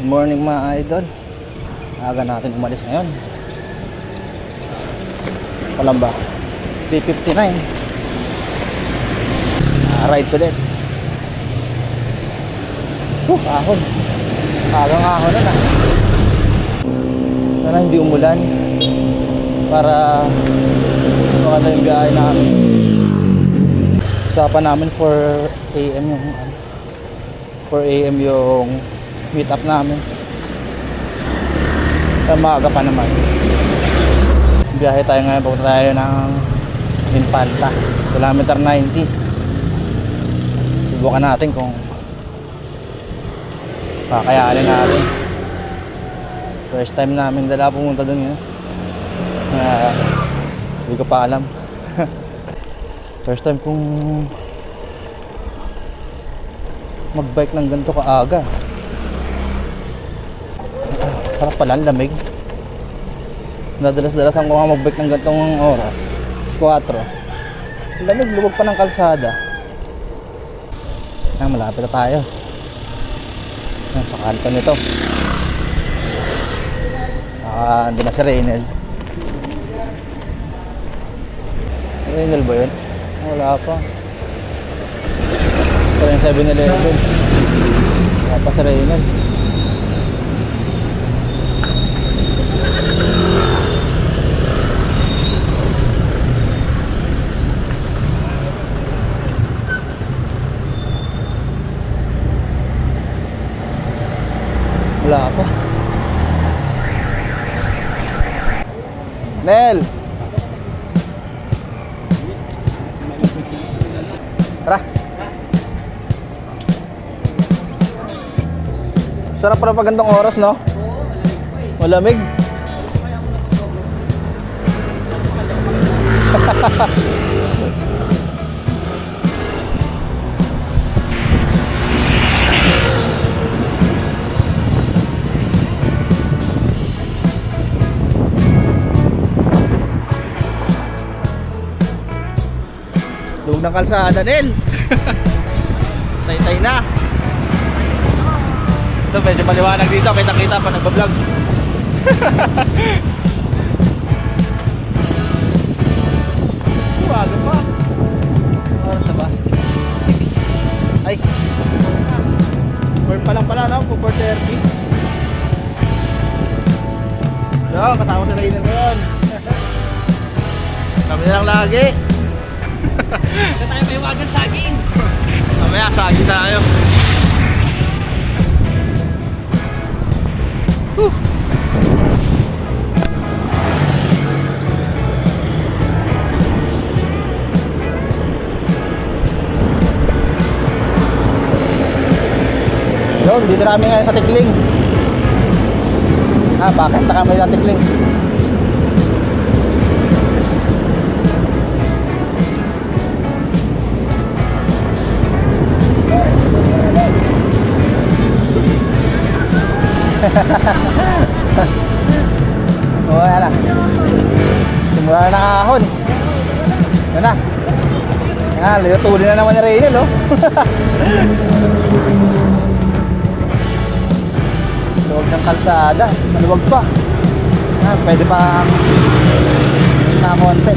morning mga idol. Aga natin umalis ngayon. Walang ba? 3:59. Rides ulit. Ahon. Agang ahon na. Sana hindi umulan para maganda yung biyahe namin. Usapan namin 4 AM yung 4 AM yung meet up namin. Kaya maaga pa naman. Biyahe tayo ngayon, pupunta tayo ng Infanta, kilometer 90. Subukan natin kung kakayanin natin. First time namin dala pumunta dun yun. Hindi ko pa alam. First time kong magbike ng ganito kaaga. Sarap pala, lamig. Nadalas-dalasan ko nga magbike ng ganitong oras. 4. Lamig, lubog pa ng kalsada. Malapit na tayo. Sa kanto nito. Andun na si Reynel. Reynel ba yun? Wala pa. Ito yung 7-Eleven. Wala pa si Reynel. Wala pa. Nel! Tara! Sarap pala pag gandang oras, no? Malamig. Lugog ng kalsada, Nel. Tay-tay na. Ito medyo maliwanag dito, kita-kita pa nagbablog. Wago pa. Oras na ba? 6. Ay 4 pa lang pala, no? 4:30. Yo, kasama sa Raider ngayon. Kami na lang lagi. Ito tayo may wagang saging. Mamaya saging tayo. Yun, dito kami ngayon sa Tikling. Bakit na kami sa Tikling? Wala na. Simula na nakahon. Yan na. Yan, lutulin na naman ni Reynel, oh. Luwag ng kalsada. Maluwag pa. Pwede pa na konti.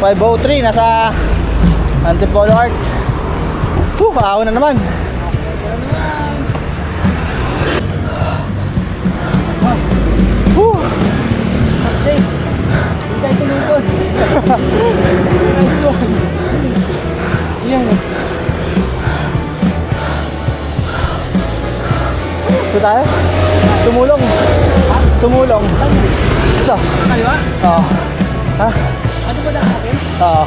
.503 nasa Antipolo Art. Ahon na naman. Safe. Hindi tayo tumungkod. Nice one. Yan. Ito tayo? Sumulong. Sumulong. Ito. Kaliwa? Oo. Ha? Ano ba daan natin? Oo.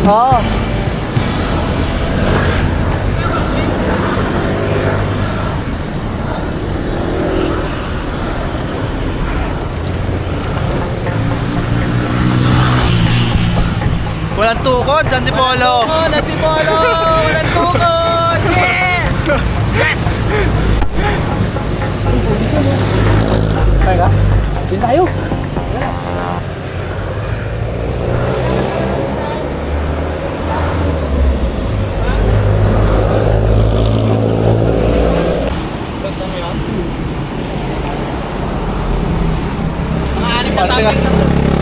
Oo. Walang tukod, Antipolo. Antipolo! Walang tukod! Yeah! Kaya ka? Bin tayo. Mga anin na Pansin topic ka.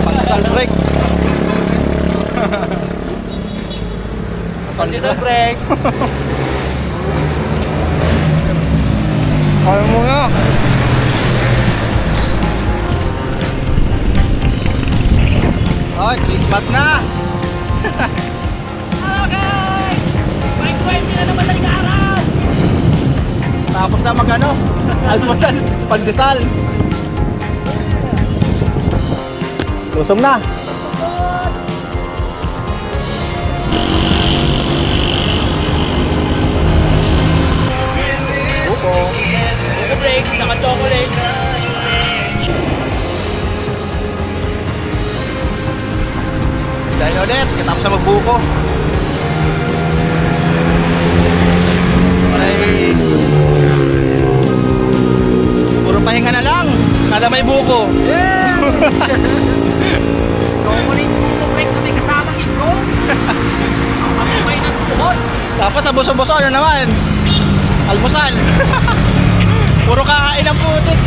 Pandesal break. Pandesal break. Kaya mo nga. Ay, Christmas na. Hello guys! 5:20 na naman daling araw! Tapos na mag-ano, almusal, pandesal. Lusong na. Upo. Break, naka-chocolate. Dahil ulit, katapos na magbuko. Ay, puro pahinga na lang. Kada may buko. Yeah! Chocolate break na may kasamang itlog. Ang may ng tuhod. Tapos sa buso-buso, ano naman? Almusal. Puro kakain ang putik.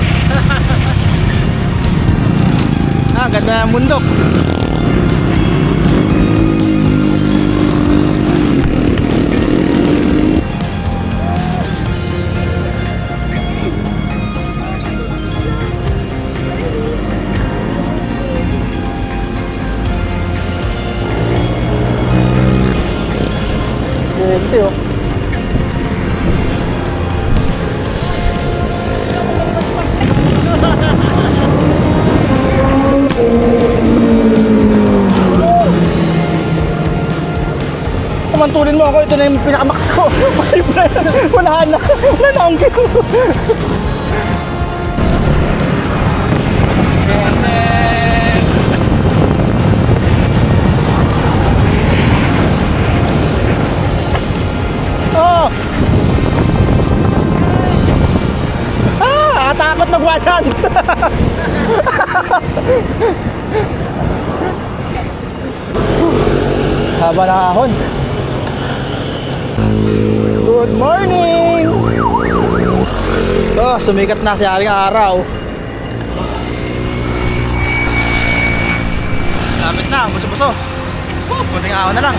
Ganda ng bundok. Ito yun. Kumantulin mo ako, ito na yung pinakamax ko. Wala na akong kilo. Oh! Takot magwanan. Haba na ahon. Good morning! Oh, sumikat na si Aring Araw. Gamit na, buso-buso. Kunting ahon na lang.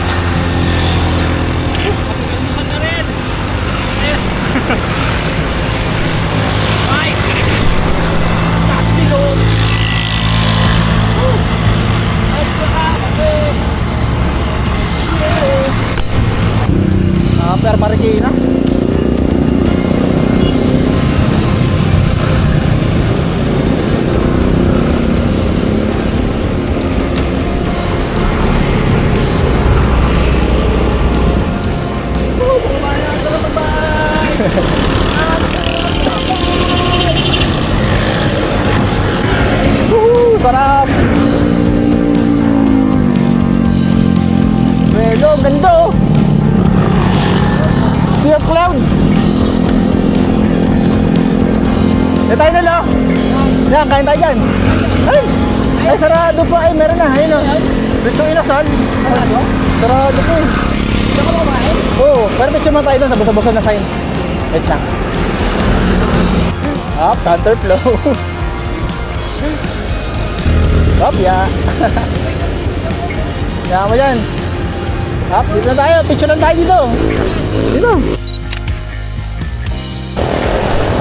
Saan na rin? Yes! Bye! Taxi load! Per Marikina. Sarap. Hello, ganda oh. Sea of clouds. Tayo na lang. Yan, kain tayo dyan. Ay, sarado pa. Ay, meron na. Ayun o. Dito inasal. Sarado po eh. Hindi ka kumain? Oo, pero picture mo tayo doon sa busa-busa na sign. Wait lang. Up, counterflow. Up, ya. Kaya mo dyan. Up, dito na tayo. Picture lang tayo dito. Dito.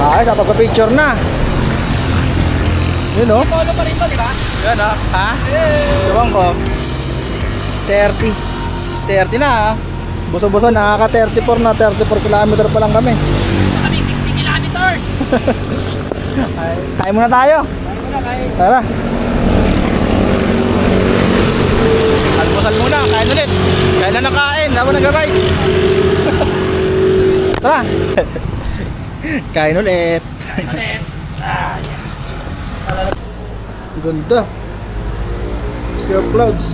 Ay, sa pagpa-picture na. Yun o. Polo pa rin to, di ba? Yun o. Ha? Ewan ko. 6:30. 6:30 na ha. Buso-buso, nakaka-34 na. 34 kilometer pa lang kami. Kami 60 kilometers! Kain muna tayo. Paano mo na kain? Tara. Almusal muna, kain ulit. Kain na nakain, habang nag-ride. Tara. Kain ulit. Ulit. Ganda. Sea of clouds.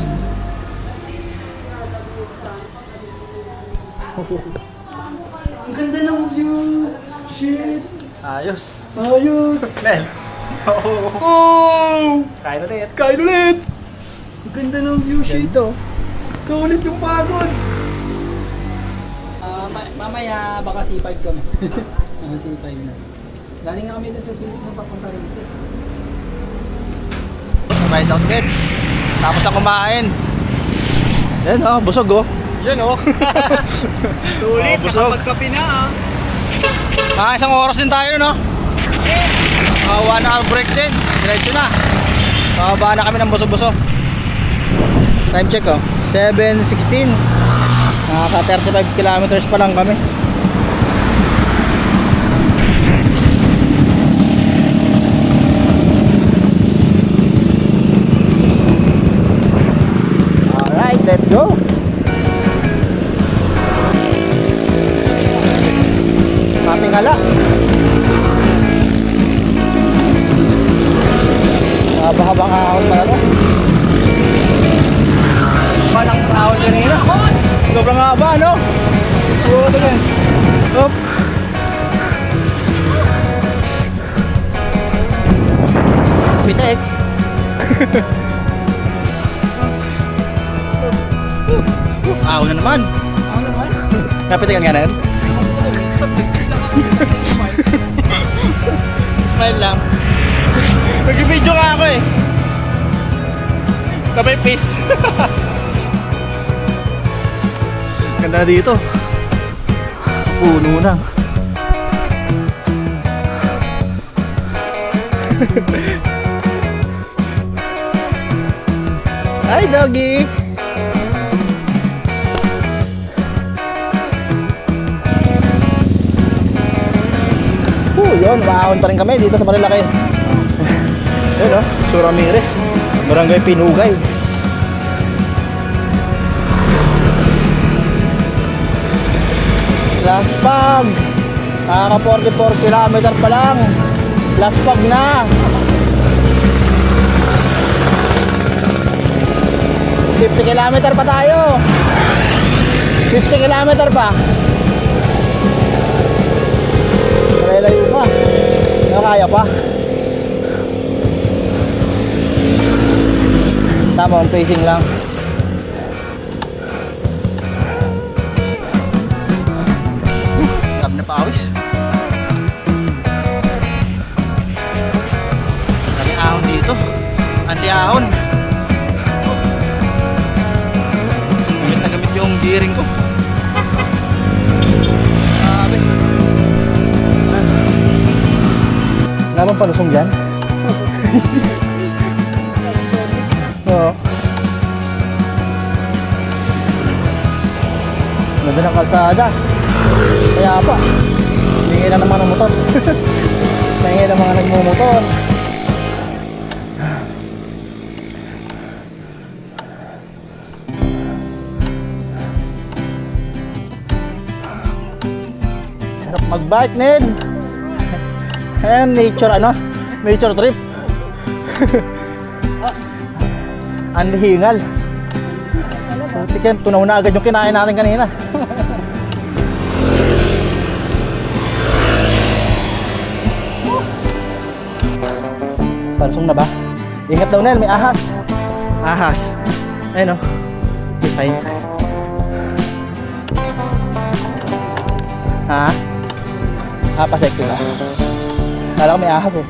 Ang ganda ng view. Shit. Ayos. Ayos! Nel! Oh! Kain ulit! Kain ulit! Ang ganda ng view sheet oh. Sulit yung pagod! Mamaya baka C5 kami. C5 na. Galing nga kami dun sa sisig sa papunta rito. Ride out bed. Tapos na kumain. Yan oh, busog oh. Yan oh. Sulit, busog. nakapagkape na Isang oras din tayo no? 1 hour break din. Diretso na. Bababa na kami ng buso-buso. Time check oh. 7:16. Naka 35 kilometers pa lang kami. Alright, let's go. Ating hala. Haba-habang ahon pala to. Walang ahon kanina. Sobrang haba, no? Oo, ito yan. Hop. Pitek. Ahon na naman. Ano naman? Napitikan nga na yun? Sa pipis lang ako sa C5. Smile lang. Nag-video nga ako eh. Sabay peace. Ganda na dito. Puno na. Hi doggy. Yun, maahon pa rin kami dito sa Marilaki. Yun o, Sur Ramirez, Barangay Pinugay. Last pag, nakaka 44 kilometer pa lang. Last pag na. 50 kilometer pa tayo. 50 kilometer pa. Layo pa. Nakakaya pa. Tama ang pacing lang. Lab na pawis. Dami ahon dito. Anti-ahon. Gamit na gamit yung gearing ko. Wala bang palusong dyan? Oo. Ganda ng kalsada. Kaya pa. Hingi na naman ng motor. Hingi na mga nagmumotor. Sarap mag-bike, Ned. Ayan, nature ano? Nature trip. Ang hingal. Putik yan, tunaw na agad yung kinain natin kanina. Pansong na ba? Ingat daw Nel, may ahas. Ahas. Ayun o. Design. Ha? Pasekto na. Kala ko may ahas eh.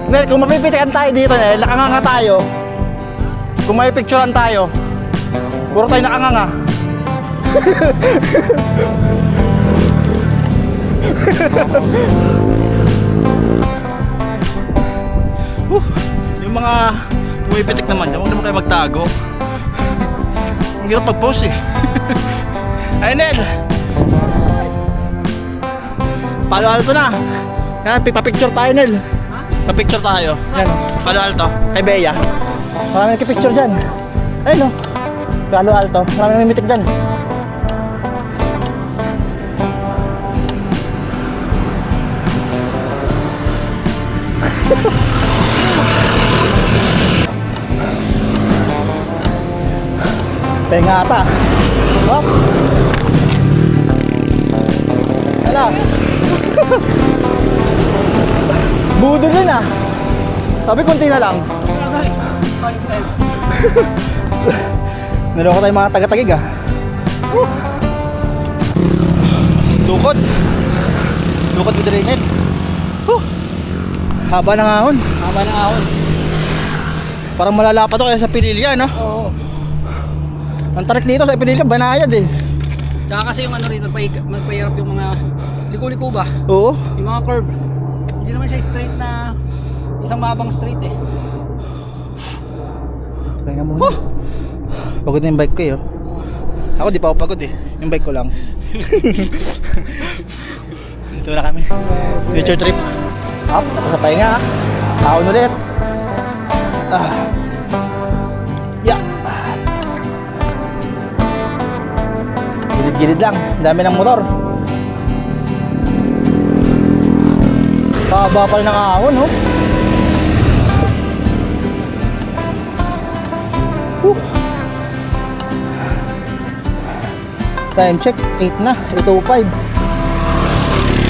Nel, kung mapipitikan tayo dito, Nel, nakanganga tayo. Kung may picturean tayo, puro tayo nakanganga. Yung mga pumipitik naman dyan, huwag naman kayo magtago. Ang hirap mag-post eh. Ay Nel, Palo Alto na. Yan, pipapicture tayo Nel. Papicture tayo. Yan, Palo Alto, kay Bea. Marami nagkipicture dyan. Ayun o, Palo Alto, marami namimitik dyan. Tenga ata. Hop. pala. Budol yun ah. Sabi konti na lang. Naloko tayo mga taga-tagig ah. Lukod. Lukod with ringit. Haba ng ahon. Haba ng ahon. Parang malala pa to kaya sa Pililya, no? Oo. Ang tarik dito sa Pililya, banayad eh. Tsaka kasi yung ano rito, magpahirap yung mga liko-liko ba? Oo. Yung mga curve. Hindi naman siya straight na isang mabang straight eh. Kaya muna. Pagod na yung bike ko eh. Oh. Ako di pa ako pagod eh. Yung bike ko lang. Dito na kami. Future trip. Up, tapos sa pahinga ah. Taon ulit. Yeah. Gilid-gilid lang. Dami ng motor. Haba pa rin ng ahon, oh. Time check, 8 na, 8:05.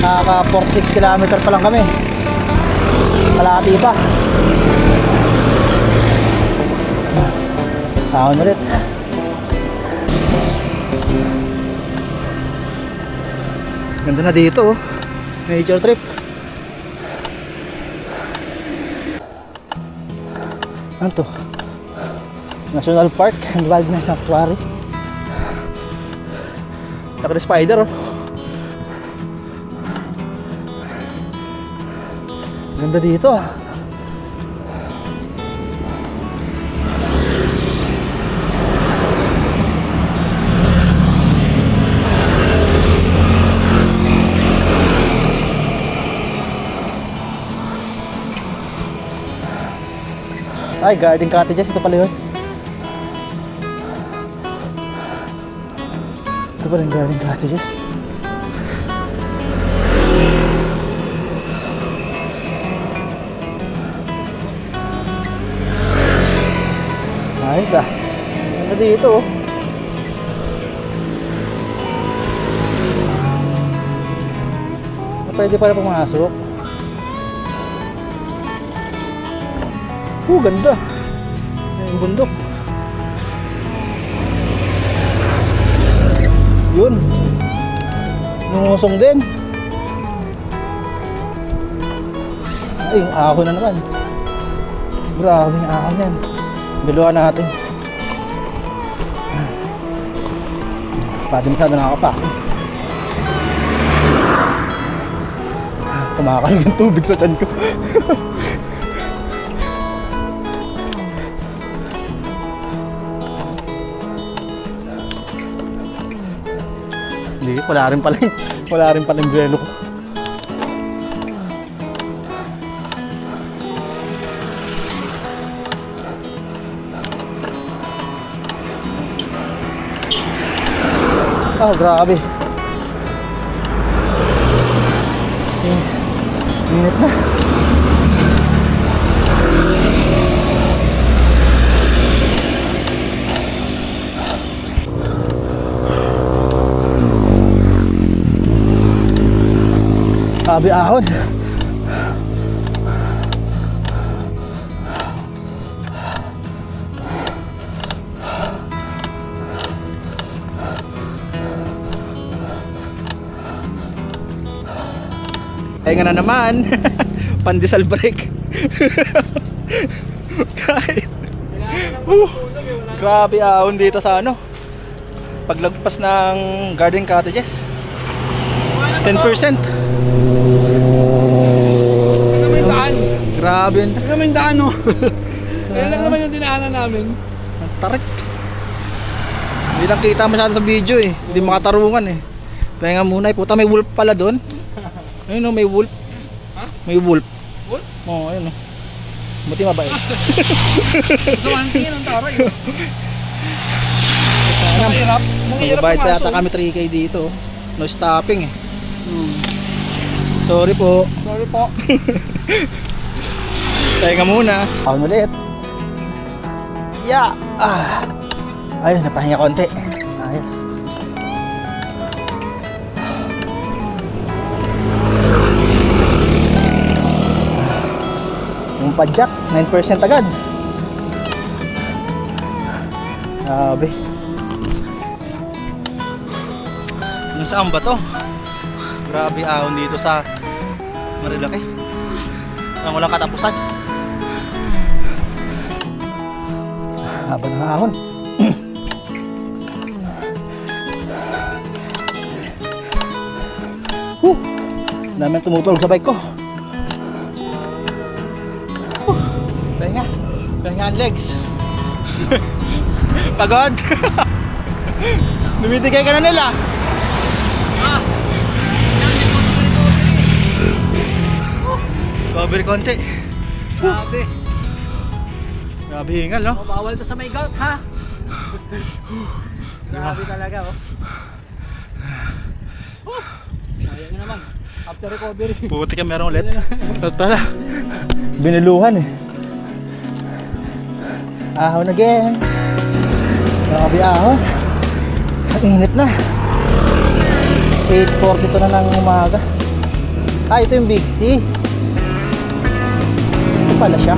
Nakaka 46 km pa lang kami. Kalahati pa. Ahon ulit. Ganda na dito, oh. Nature trip. Ano to? National Park and Wildlife Sanctuary. Nakada spider, oh. Ganda dito ah. Ay, garden cottages. Ito pala yun. Ito pala yung garden cottages. Ayos ah. Ano dito oh. Pwede pala pumasok. Ganda. Yung bundok. Yun. Nungusong din. Ay, yung ahon na naman. Grabe yung ahon yan. Biluan natin. Pati masyado nakakapak. Kumakalag yung tubig sa tiyan ko. Hindi, wala rin pala yung buwelo ko. Oh, grabe. Init na. Grabe ahon. Kaya nga na naman. Pandesal break. Kahit grabe ahon dito sa ano, paglagpas ng garden cottages. 10%. Grabe yun. Ito naman yung daan, no? Kaya lang naman yung dinaanan namin. Ang tarik. Hindi lang kita masyado sa video eh. Hindi makatarungan eh. Kaya nga muna, puta may wolf pala doon. Ayun o, may wolf. Ha? May wolf. Wolf? Oo, ayun o. Buti mabait. So, ang tingin ang taray. Mahirap. Magbabayad pa yata kami 3K dito. No stopping eh. Sorry po. Sorry po. Kaya nga muna. Ako ulit. Yeah! Ayun, napahinga konti. Ayos. Padjak, 9% agad. Grabe. Yung saan ba to? Grabe ahon dito sa Marilaki. Ang walang katapusan. Haba ng ahon. Dami ang tumutulog sa bike ko. Pahinga. Pahinga ang legs. Pagod. Dumitigay ka na nila. Cover konti. Grabe. Grabe hingal, no? Bawal to sa may gout, ha? Grabe talaga, oh. Sayang nyo naman. After recovery. Puti ka meron ulit. Ito pala. Biniluhan eh. Ahon again. Grabe ahon. Sa init na. 8:42 na ng umaga. Ah, ito yung Big C. Ito pala siya.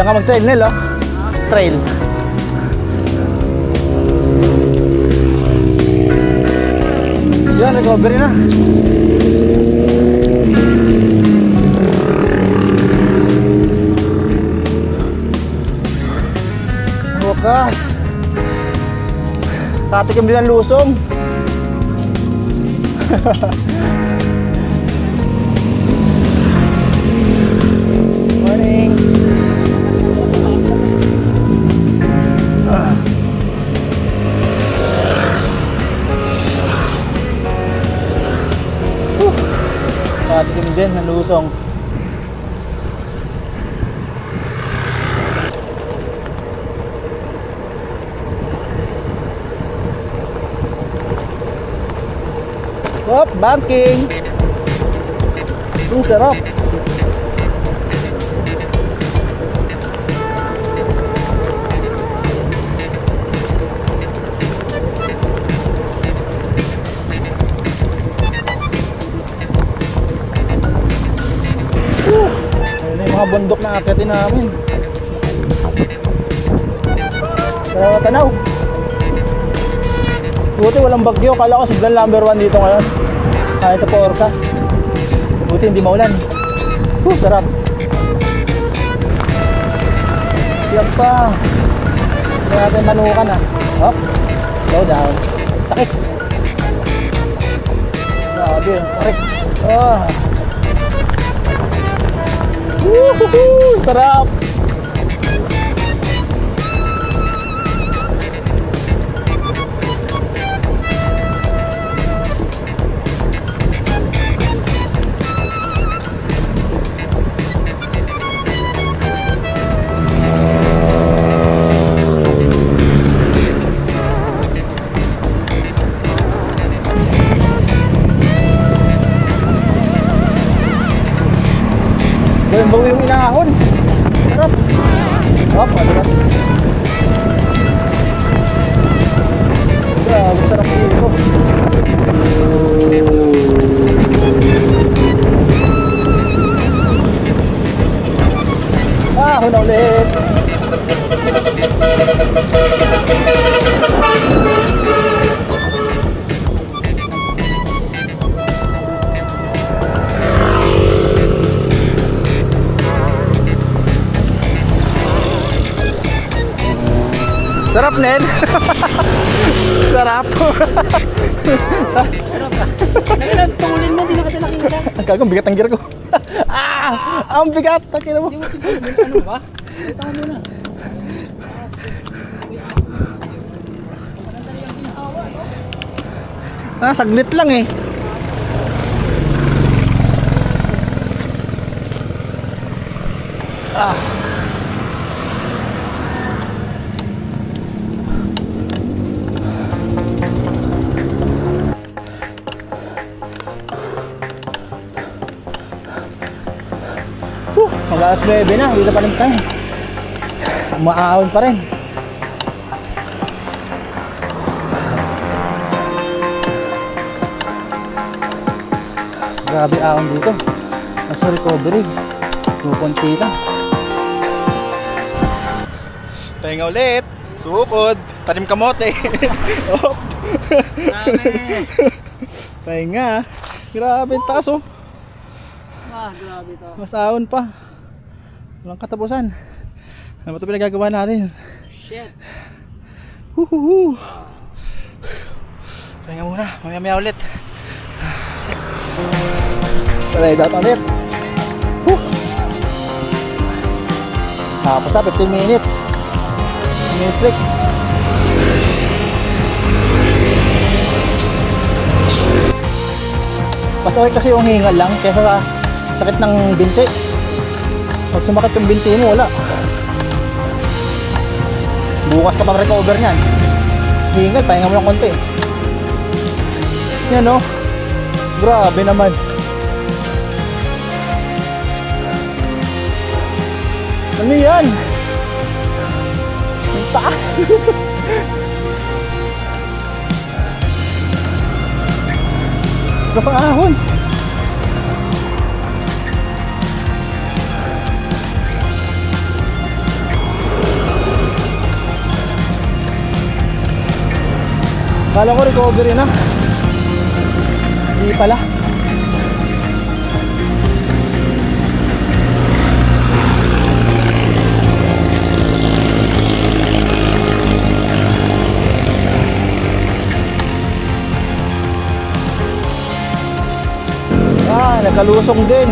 Diyan ka mag-trail nil, oh. Trail. Yan, recovery na. Wakas. Tatikim din ang lusong. Morning. Tatikim din ang lusong. Hop, banking. Sarap. Ayun yung mga bundok na akitin namin. Pero tanaw. Buti walang bagyo. Kala ko siglan number 1 dito ngayon. Ito forecast. Buti hindi maulan. Sarap. Siyak pa. Hindi natin manukan, ah. Hop. Slow down. Sakit. Grabe. Correct. Woohoo! Sarap. Bawi yung inahon. Sarap. Hop, madulas. Grabe, sarap dito. Ahon na ulit. Sarap, Nel. Sarap. Tulin mo, di na kita nakita. Ang kagang bigat ang gear ko. Ang bigat. Takina mo. Hindi mo tignan, ano ba? Kita mo muna. Saglit lang eh. Ah. Mag alas 9 na, hindi na pa rin tayo. Umaahon pa rin. Grabe ahon dito. Mas recovery. Kukunti lang. Pahinga ulit. Tukod. Tanim kamote. Oh. Grabe. Pahinga. Grabe ang taas oh. Grabe to. Mas ahon pa. Walang katapusan. Ano ba ito pinagagawa natin? Shit. Huhuhu. Pahinga muna. Mamaya ulit. Try that ulit. Tapos na 15 minutes. 15 minutes break. Mas okay kasi yung hingal lang kaysa sa sakit ng binti. Pag sumakit yung binti mo, wala. Bukas ka pang recover niyan. Hingal, pahinga mo ng konti. Yan o. Grabe naman. Ano yan? Ang taas. Taas ang ahon. Kala ko recovery na. Hindi pala. Nagkalusong din.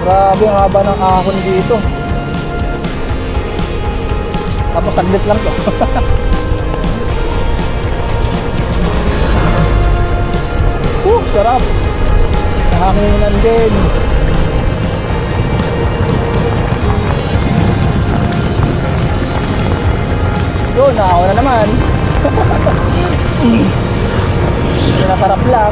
Grabe ang haba ng ahon dito. Tapos saglit lang to. Sarap. Nahanginan din. Yun, nakaw na naman. Nasarap lang.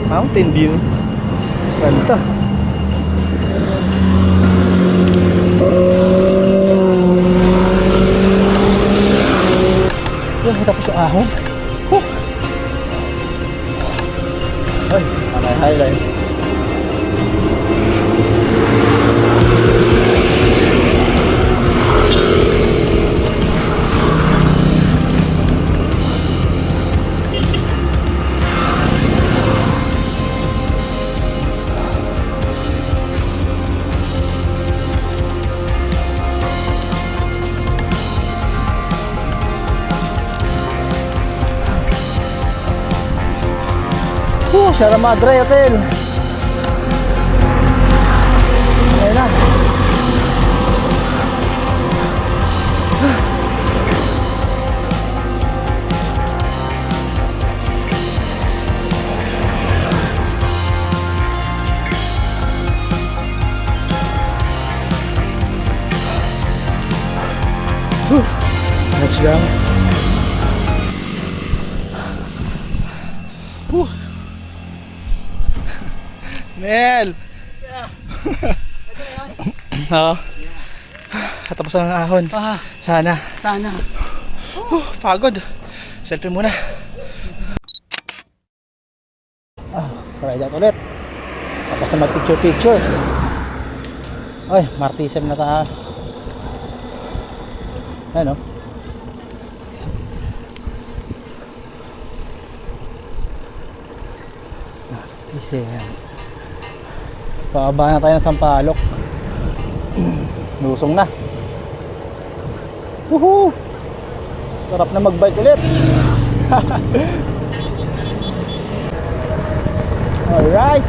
Mountain view. Ganda. Yan, tapos yung ahon. Ay, mga highlights. Sierra Madre Hotel. Ayan na. Next down. Nel! Oo. Tapos ang ahon. Sana. Pagod. Selfie muna. Try that ulit. Tapos na mag-picture. Ay, martisem na tayo. Ano? Martisem. Pababa na tayo ng Sampaloc. Lusong na. Woohoo! Sarap na mag-bike ulit. Alright.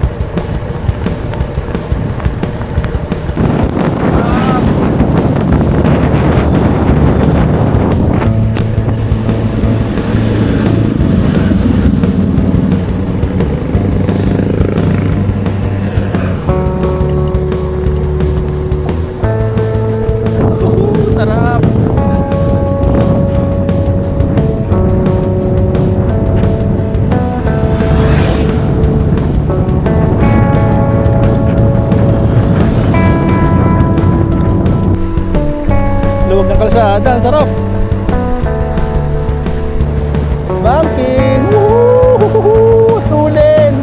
luwag ng kalsada. Ang sarap. Banking! Woohoo! Tulin!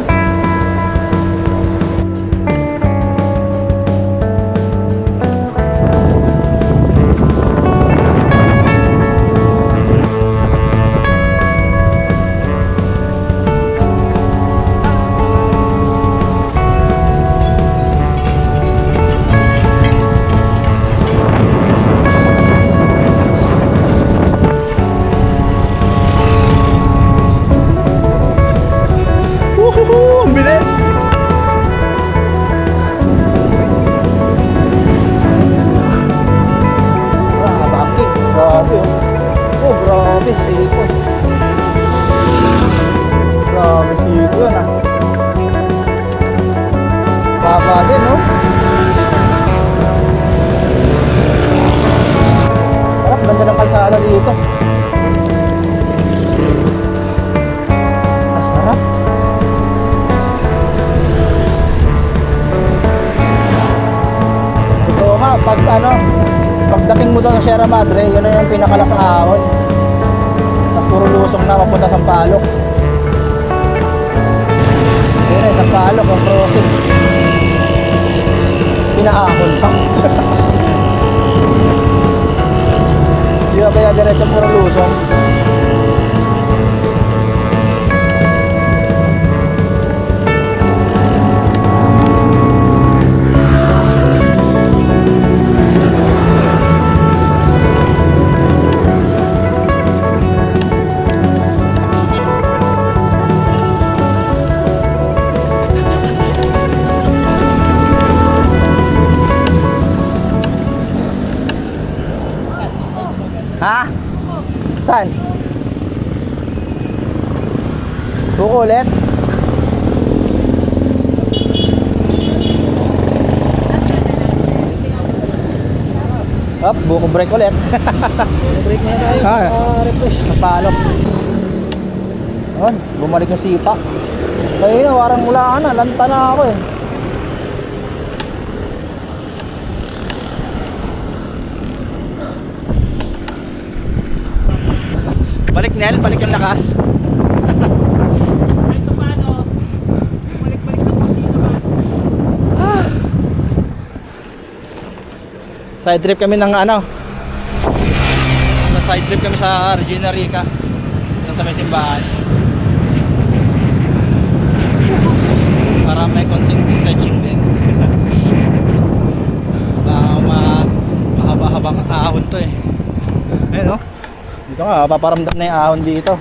Woohoo! Ang bilis! Banking! Grabe oh. Oh, grabe. Siko. Grabe siko yun ah. Baba din oh. Sarap, ganda ng kalsada dito. Ah, sarap. Ito nga, pag ano, pagdating mo doon sa Sierra Madre, yun na yung pinakalas ahon. Tapos puro lusong na papunta sa Sampaloc. Yun na, Sampaloc, ang crossing. Pinaahon pa. Di ba kaya diretso puro lusong? Ha? Saan? Buko ulit? Up, buko break ulit. Break na tayo. Refresh. Napalok. Ayun, bumalik yung sipa. Kaya na, warang wala ka na. Lanta na ako eh. Balik Nel, balik yung lakas. Ay, ito paano? Balik-balik na pag lakas. Side trip kami ng ano. Side trip kami sa Regina Rica. Yung sa may simbahan. Para may konting stretching din. Mahaba-habang ahon to eh. Ayun oh. Dito nga, paparamdam na yung ahon dito.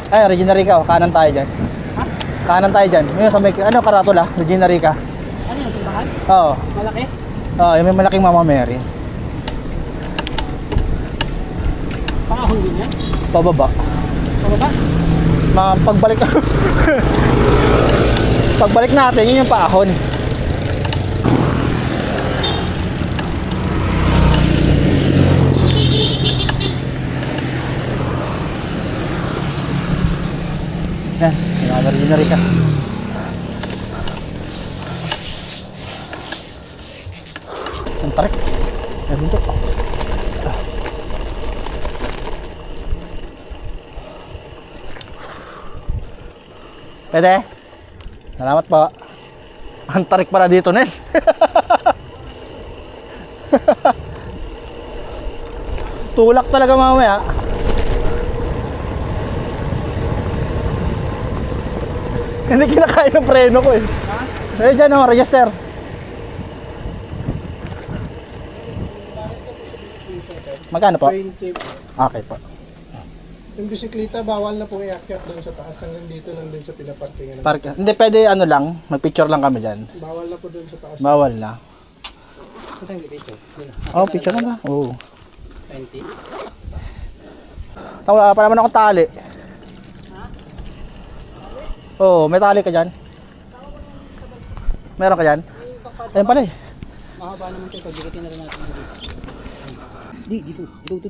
Ay, Regina Rica, oh. Kanan tayo dyan. Ha? Kanan tayo dyan. Yung sa may, ano, karatula, Regina Rica. Ano yung simbahan? Oo. Malaki? Oo, yung may malaking Mama Mary. Paahon din yan? Pababa. Pababa? Pagbalik pagbalik natin, yun yung paahon. Yan, Regina Rica. Ang tarik. Yan dito. Pwede? Salamat po. Ang tarik para dito, Nel. Tulak talaga mamaya. Hindi kinakain ng preno ko eh. Ha? Eh dyan o, register. Magkano po? 20. Okay po. Yung bisikleta, bawal na pong iakyat doon sa taas. Hanggang dito lang din sa pinaparkingan. Hindi, pwede ano lang, mag-picture lang kami dyan. Bawal na po doon sa taas. Bawal na. Ito yung dito. Oh, picture na ba? Oo. 20. Wala pa naman akong tali. Oo, may tali ka dyan. Meron ka dyan? Ayun pala eh. Mahaba naman ito. Pagdikitin na rin natin. Di, dito. Dito.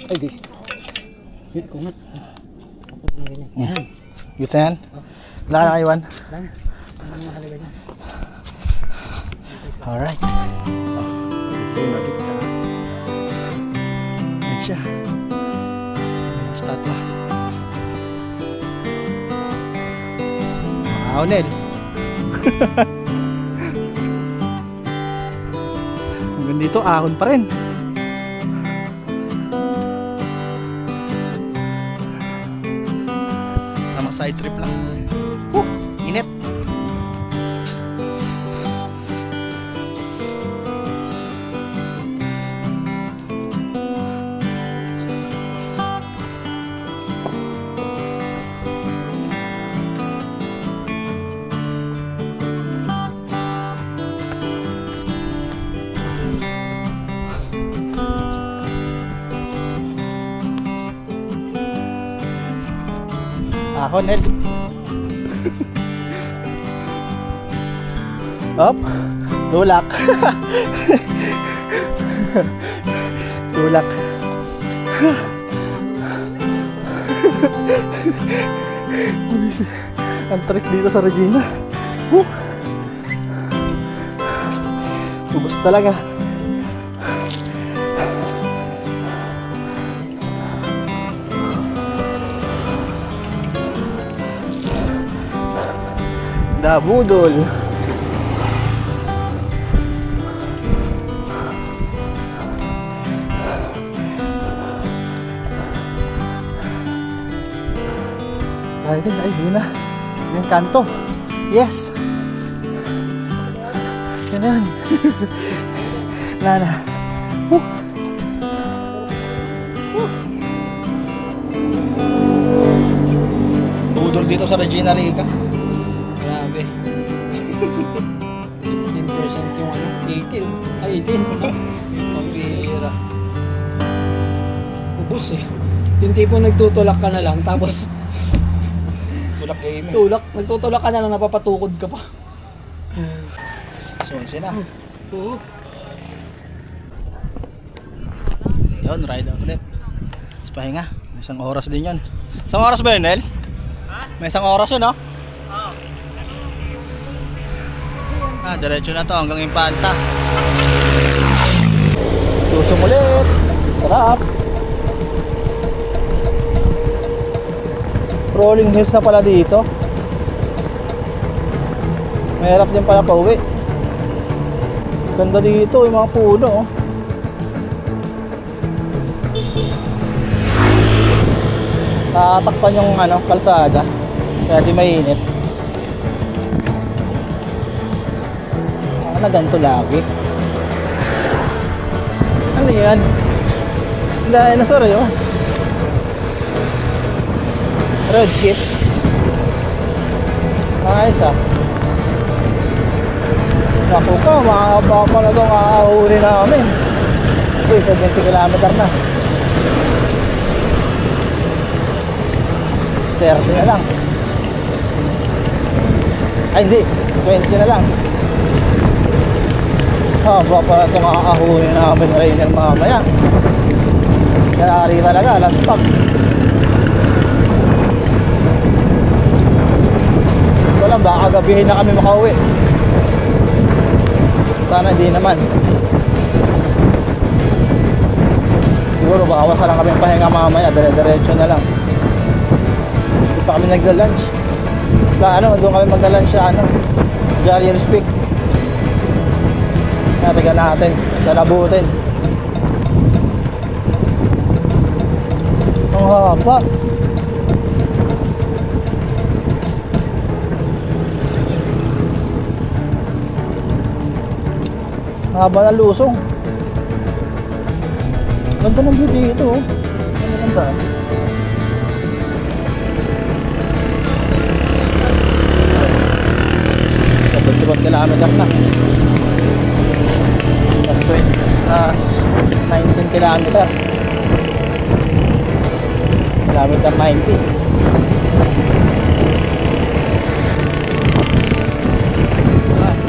Ay, di. Yun, kungat. Yan. Gusto yan? Wala na kayo, Juan? Lang. Ano ang mahalaga niya? Alright. Yan siya. Start pa. Onel. Hanggang dito ahon pa rin. Tamang side trip lang. Init. Ahon, El. Up. Tulak. Tulak. Ang trick dito sa Regina. Ubus talaga. Dabudol. Ay, hindi na. Yung kanto. Yes. Yan yan. Nana. Budol dito sa Regina Rica. Grabe. 15% yung ano? 18. Ay, 18. Pambihira. Ubus eh. Yung tipo nagtutulak ka na lang, tapos Tulak game eh. nagtutulak ka na lang, napapatukod ka pa. So, na. Oo. Yun, ride out ulit. Tapos pahinga. May isang oras din yun. Isang oras ba yun, El? May isang oras yun, no? Diretso na to hanggang Impanta. Lusong ulit. Sarap. Rolling hills na pala dito. Mahirap din pala pauwi. Ganda dito, yung mga puno, oh. Tatakpan yung kalsada. Kaya di mainit. Na ganito lagi. Ano yan? Dinosaur yun. Red chips. Ayos ah. Naku ka, mahaba pa na itong ahuli namin. Uy, 70 km na. 30 na lang. Ay hindi, 20 na lang. Haba pa itong ahuli namin Rainer mamaya. Kaya talaga, laspag. Ito lang, baka gabihin na kami makauwi. Sana hindi naman. Siguro bawas na lang kami pahinga mamaya. Dire-diretso na lang. Hindi pa kami nagla-lunch. Doon kami magla-lunch sa Jarriers Peak. Natagal natin. Dalabutin. Ang haba. Haba na lusong. Ganda ng view dito, oh. Ano lang ba? Sabot-sabot kilometer na. Last 19 kilometer. Kilometer 90.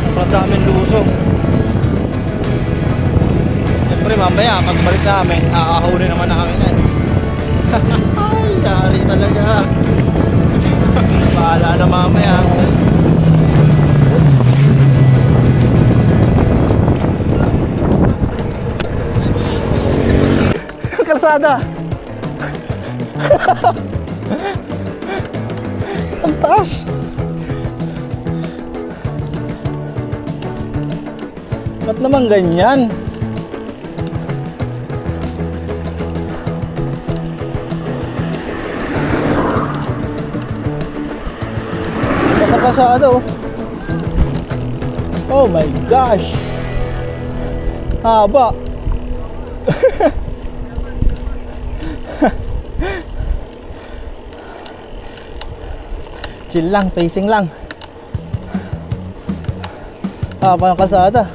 Napradaming lusong. Siyempre mamaya pagbalik namin, aahuli naman na kami yan. Ay, yari talaga. Bahala na mamaya. kalsada. Ang taas. Ba't naman ganyan? Nasa pasada oh. Oh my gosh. Haba. Chill lang, pacing lang. Haba ng kalsada.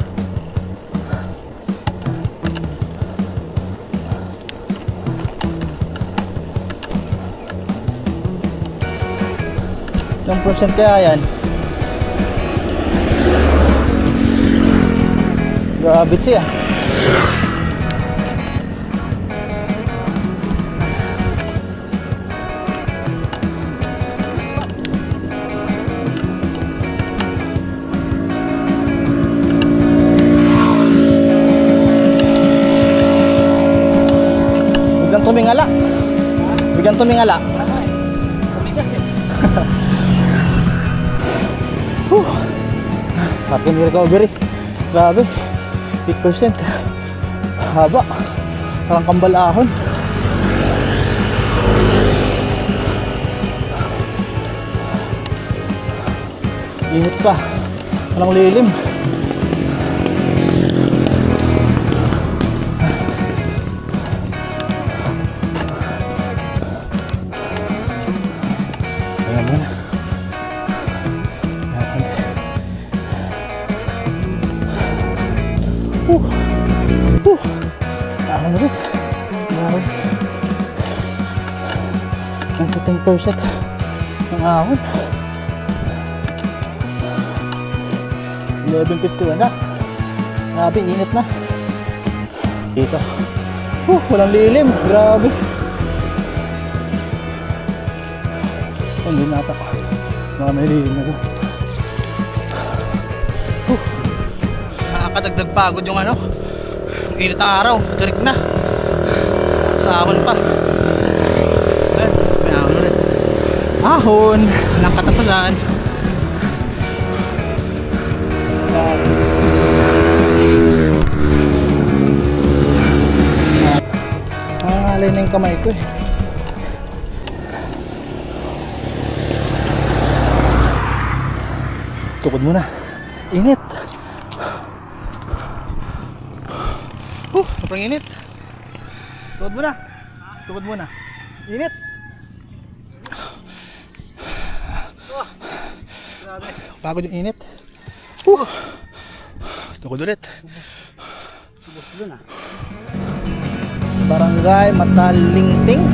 Ilang percent kaya yan? Grabe siya. Biglang tumingala. Biglang tumingala. Tumigas eh. Ating recovery. Grabe. 8%. Haba. Parang kambal ahon. Init pa. Walang lilim. Ayan muna. Ahon ulit. Ahon. 10% ng ahon. 11:51 na. Grabe, init na. Dito. Walang lilim. Grabe. Hindi na ata. Mga may lilim na doon. Nakakadagdag pagod yung ano. Init ang araw, tirik na. Sa ahon pa. Ayan, may ahon ulit. Ahon ng katapusan. Nangangalay na yung kamay ko eh. Tukod muna. Init. Sobrang init. Tukod muna. Tukod muna. Init. Pagod yung init. Tukod ulit. Barangay Matalingting.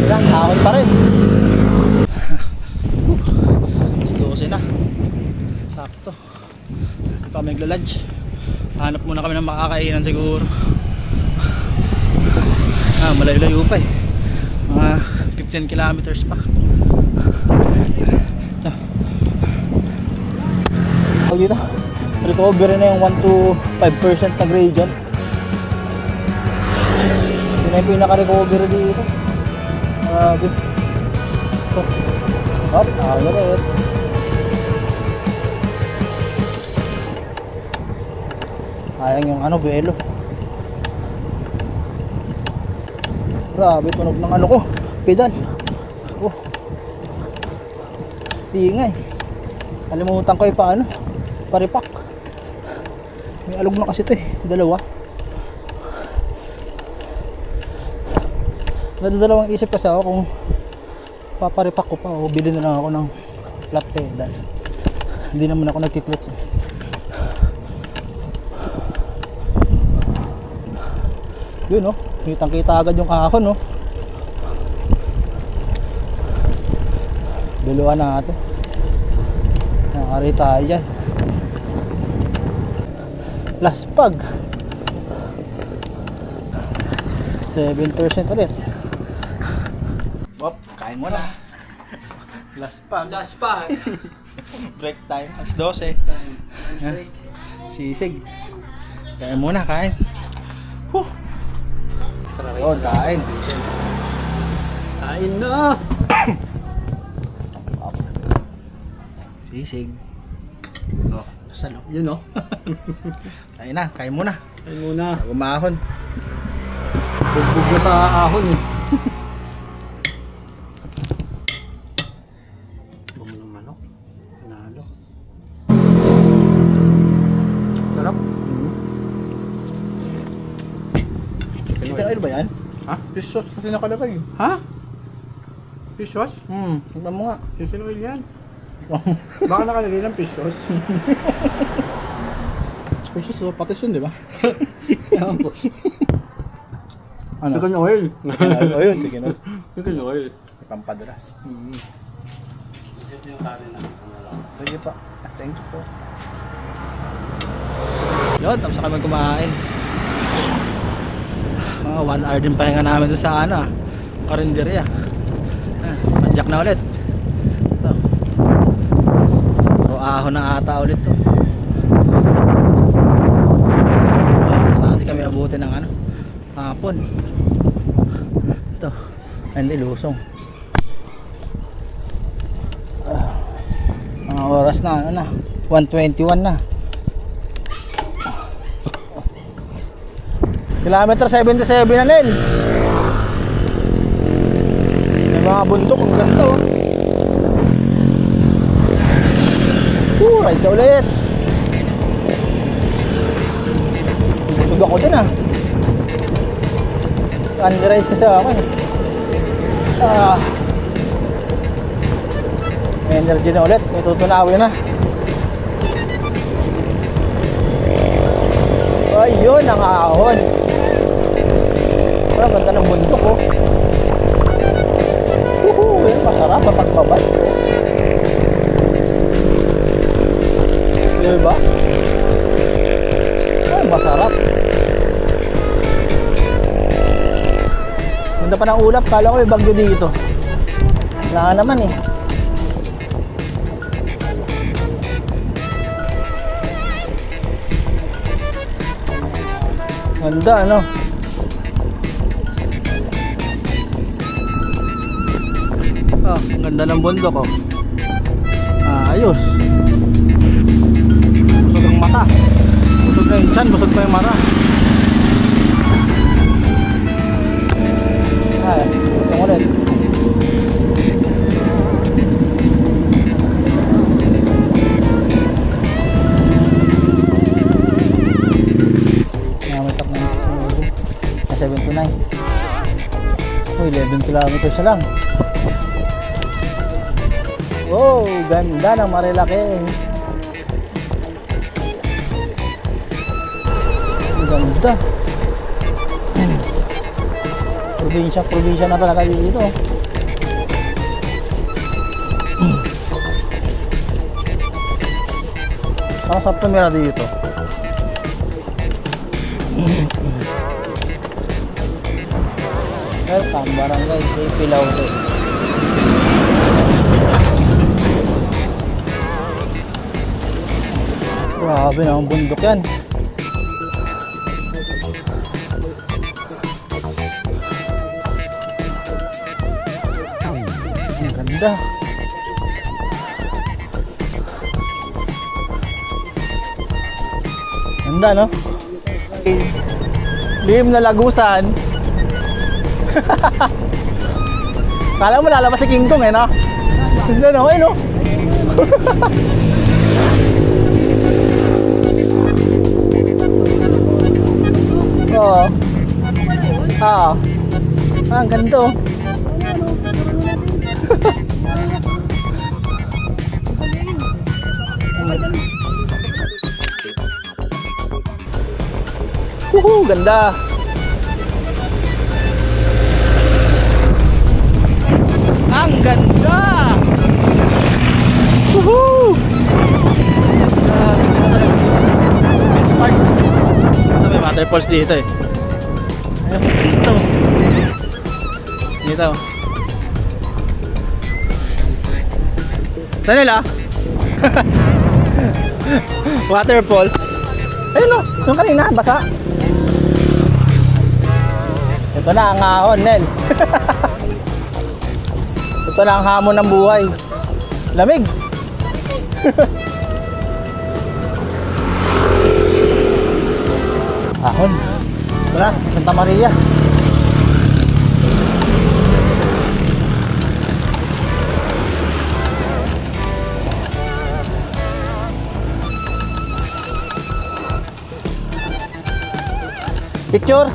Yan, hawal pa rin. Gusto na. Sakto. Ito kami nagla-lunch. Hanap muna kami ng makakainan siguro. Malayo-layo pa eh. Mga 15 kilometers pa. Dito, recovery na yung 1 to 5% na gradient. Yun na yung pinaka-recovery dito. Grabe. Hop, ulit. Sayang yung ano, belo. Grabe, tunog ng ano ko, pedal. Ingay. Kalimutan ko yung paano, paripak. May alog na kasi ito eh, dalawa. Dalawang isip kasi ako kung paparipak ko pa o bilhin na lang ako ng flat pedal. Hindi naman ako nagkiklits eh. Yun oh, kitang kita agad yung ahon oh. Biluan natin. Nakari tayo dyan. Plus pag 7% ulit. Wop, kain mo na. Last pag. Last pa. Break time. Alas 12. Sisig. Kain muna, kain. Yun, kain. Kain na! Sisig. Oh, Saan o? Yun o. kain na, kain muna. Kain muna. Umahon. Bugbog na sa ahon eh. Bango ng manok. Panalo. Sarap. Chicken oil ba yan? Ha? Fish sauce kasi nakalagay. Ha? Fish sauce? Tignan mo nga. Chicken oil yan. Baka nakalagay ng fish sauce. Fish sauce, patis yun, di ba? Ewan po. Ano? Chicken oil. Chicken oil. O yun, chicken oil. Chicken oil. Pampadulas. Sige pa. Thank you po. Yun, tapos na kami kumain. Mga 1 hour din pahinga namin doon sa ano, karinderya. Padjak na ulit. Ito. So, ahon na ata ulit to. Saan di kami abutin ng ano, hapon. Ito. Hindi, lusong. Mga oras na, ano na, 1:21 na. Kilometer 77 na, Nel. May mga bundok, ang ganda oh. Ride sa ulit. Busog ako dyan ah. Underize kasi ako eh. May energy na ulit, may tutunawin na. Ayun ang ahon. Ang ganda ng bundok oh. Yun, masarap ang pagbabay. Diba? Ay, masarap. Ganda pa ng ulap, kala ko may bagyo dito. Wala naman eh. Ganda, ano? Oh, ang ganda ng bundok, oh. Ayos. Busog ang mata. Busog na yung tiyan, busog pa yung mata. Ay, busog ulit. Namatak na 79. Uy, 11 kilometers na lang. Wow, ganda ng Marilake. Ang ganda. Probinsya na talaga dito. Parang sa tumira dito. Welcome, Barangay Pilaw. Grabe na ang bundok yan. Ang ganda. Ganda, no? Lihim na lagusan. Kala mo lalabas si King Kong eh, no? Hindi, no? Ay, no? Oo. Oo. Ang ganda oh. Ganda. Ang ganda. Woohoo! Best part. Ito may waterfalls dito eh. Ayun, dito. Dito. Ito nila. Waterfalls. Ayun o, yung kanina, basa. Ito na ang ahon, Nel. Ito na ang hamon ng buhay. Lamig. Ahon. Ito na, Santa Maria. Picture.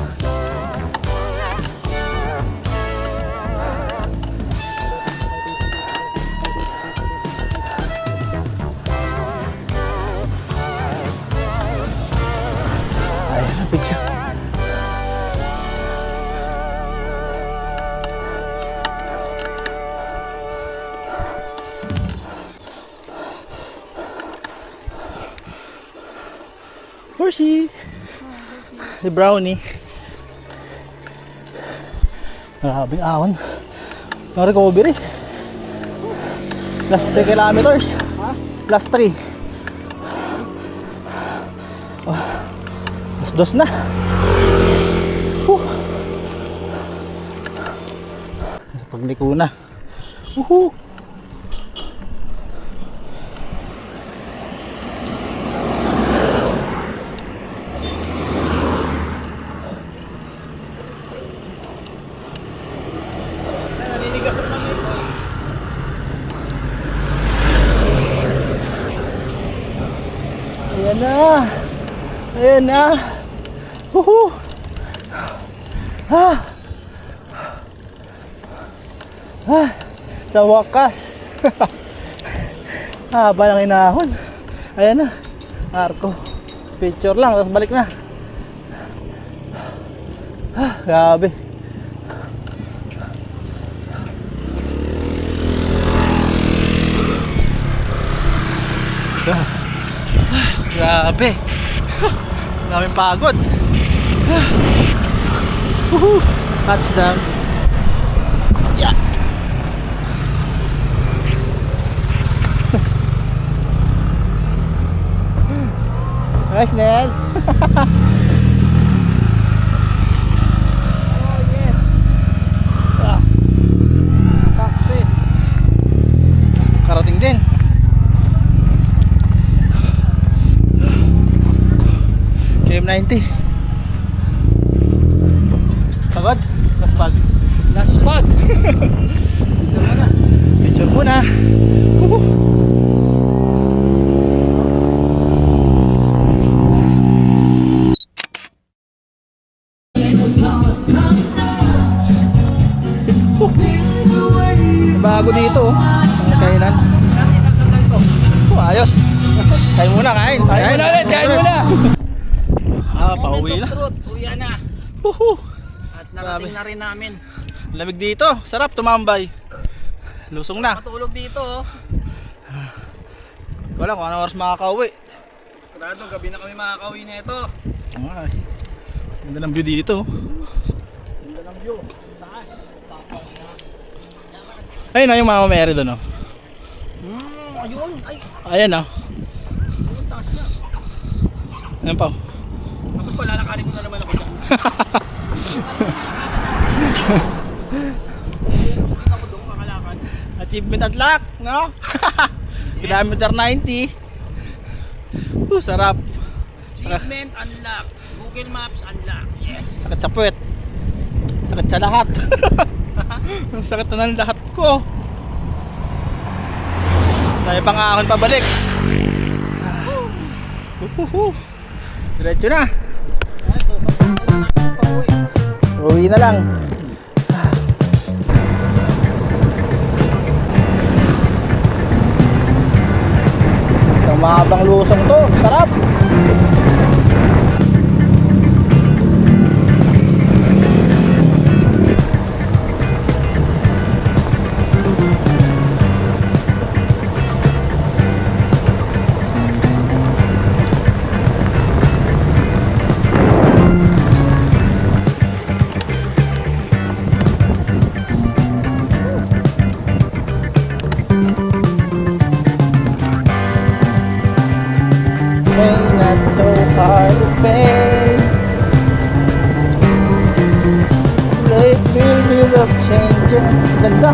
Ayan, picture. Horsey. Si Brownie. Marabing ahon. No recovery. Last 3 kilometers. Last 3. Oh, last 2 na. Pagliko na. Woohoo! Ayan na. Ayan na. Woohoo. Ah. Ah. Sa wakas. Haba ng inahon. Ayan na. Arko. Picture lang, tapos balik na. Ah, grabe. Grabe. Daming pagod. Woohoo! Touchdown. Yeah. Nice, Nel. Oh yes. Success. Karating din. KM90. Pagod? Last bag. Last spot. Picture muna. Bago dito, ang kainan. Isang sandal ko. Ayos. Kain muna, kain. Kain muna ulit, kain muna. Pauwi na. Uwi na. Woohoo! At narating na rin namin. Lamig dito. Sarap tumambay. Lusong na. Matulog dito oh. Wala kung anong oras makakauwi. Sigurado gabi na kami makakauwi na ito. Ay, ganda ng view dito. Ganda ng view. Taas. Ayun na yung Mama Mary doon. Oh. Ayun. Ay, Ayan na. ayun taas na. Ayan pa. Tapos palalakarin ko na naman ako dyan. Hindi ako doon kakalakad. Achievement unlock, no? Kilometer 90. Sarap. Achievement unlock. Google Maps unlock. Yes. Sakit sa puwet. Sakit sa lahat. Ang sakit na ng lahat ko. Tayo pang ahon pabalik. Diretso na. Uwi na lang. Ang mahabang lusong to. Sarap. Pain that's so hard to face. Chenche. Ang ganda.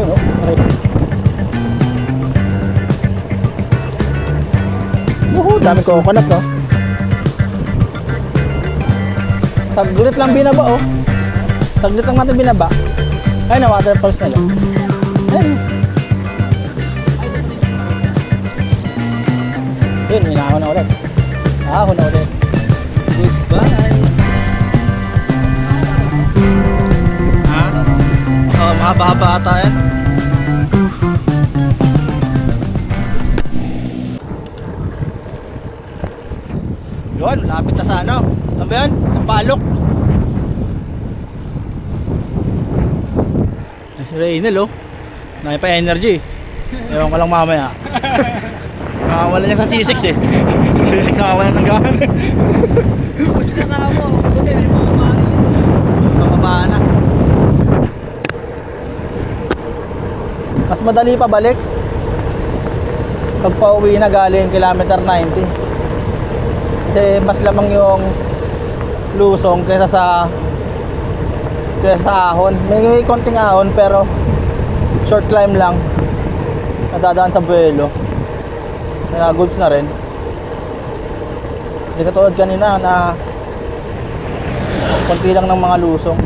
Yun, oh. Right. Woohoo, dami coconut, no? Saglit lang binaba, oh. Saglit lang natin binaba. Ayun na, waterfalls nila. Ayun. Yun, hinahon na ulit. Ahon na ulit. Goodbye. Ha? Oh, mahaba-haba ata yan. Yun, lapit na sa ano. Saan ba yan? Sa Palok. Si Reynel, oh. Dami pa energy. Ewan ko lang mamaya. Nakawala niya sa C6 eh. C6 nakawala ng gawan. Gusto na ako. Buti rin mga mali. Mababa na. Mas madali pa balik pag pauwi na galing kilometer 90. Kasi mas lamang yung lusong kaysa sa ahon. May konting ahon pero short climb lang. Nadadaan sa buwelo. Kaya goods na rin. Hindi katulad kanina na konti lang ng mga lusong.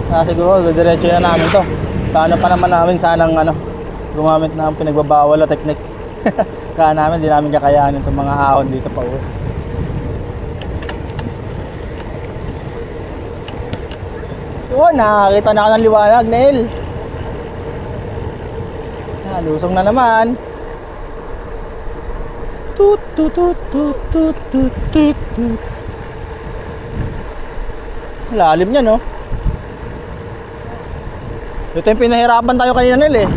Kaya siguro diretso na namin to. Kano pa naman namin sanang gumamit ng pinagbabawal na technique. Kaya namin, di namin kakayanin itong mga ahon dito pa uwi. Oh, nakakita na ako ng liwanag, Neil. Lusong na naman. Tut tut tut tut tut tut tut tut. Lalim niya, no? Ito yung pinahirapan tayo kanina, Neil, eh.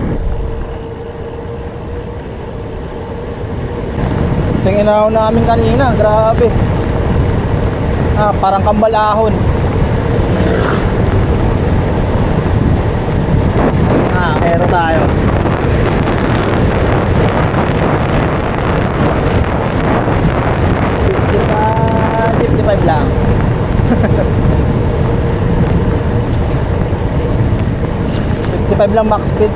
Ito yung inahon namin kanina, grabe. Parang kambal ahon. Meron tayo. 55 lang. Lang max speed.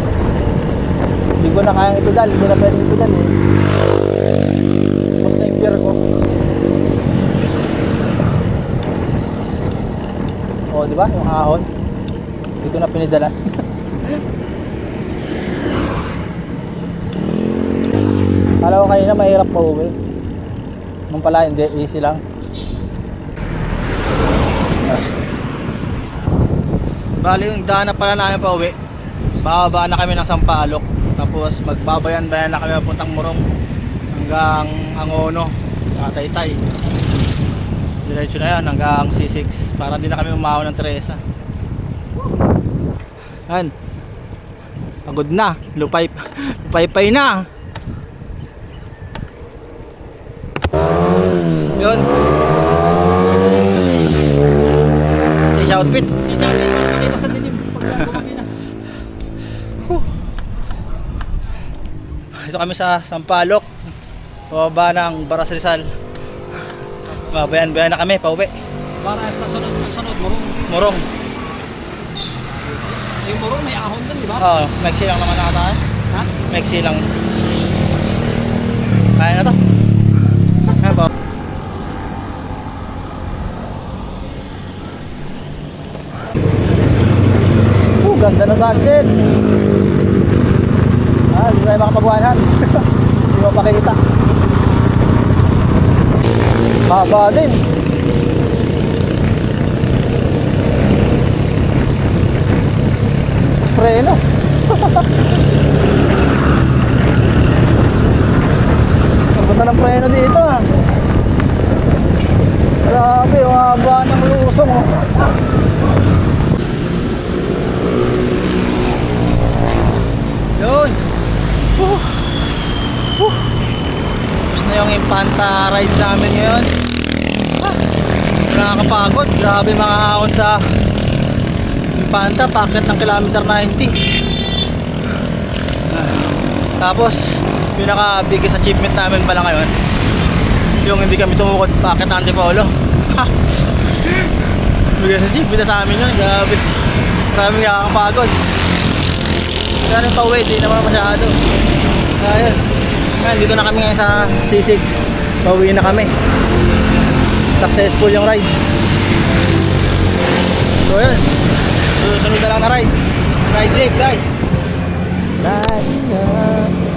Hindi ko na kayang ipedal, hindi na pwedeng ipedal eh. Basta yung gear ko. O, di ba? Yung ahon. Hindi ko na pinidalan. Kala ko kanina mahirap pa uwi. Nung pala hindi, easy lang. Bali yung daan na pala namin pa uwi. Bababa na kami ng Sampaloc. Tapos magbabayan-bayan na kami papuntang Morong hanggang Angono, Taytay. Diretso na yan hanggang C6 para din na kami umahon ng Teresa. Yan. Pagod na, lupay-pay na. Yun. Change outfit. Hindi pa sa dilim. Pagkagawa na. Ito kami sa Sampaloc. Pababa ng Baras Rizal. Babayan-bayan na kami, pauwi. Para sa sunod, Morong. Yung Morong may ahon doon, di ba? Oo, Mexi lang naman nakata. Ha? Mexi lang. Kaya na to. Ha, ba? Ganda ng sunset. Hindi tayo makapagwanan. Hindi mapakita. Haba din. Preno. Basta ng preno dito, ah. Grabe, haba ng lusong, oh. Yun. Tapos na yung Impanta ride namin ngayon. nakakapagod. Grabe mga ahon sa Panta, packet ng kilometer 90. Tapos pinaka biggest achievement namin pala ngayon yung hindi kami tumukod packet ng Antipolo. Biggest achievement na sa amin yun. Grabe, grabe nakakapagod. Kaya rin pa-weight, di naman masyado. Ayun, ngayon dito na kami ngayon sa C6. Pauwi na kami. Successful yung ride. So yun, susunod na lang na ride. Ride safe guys. Ride up.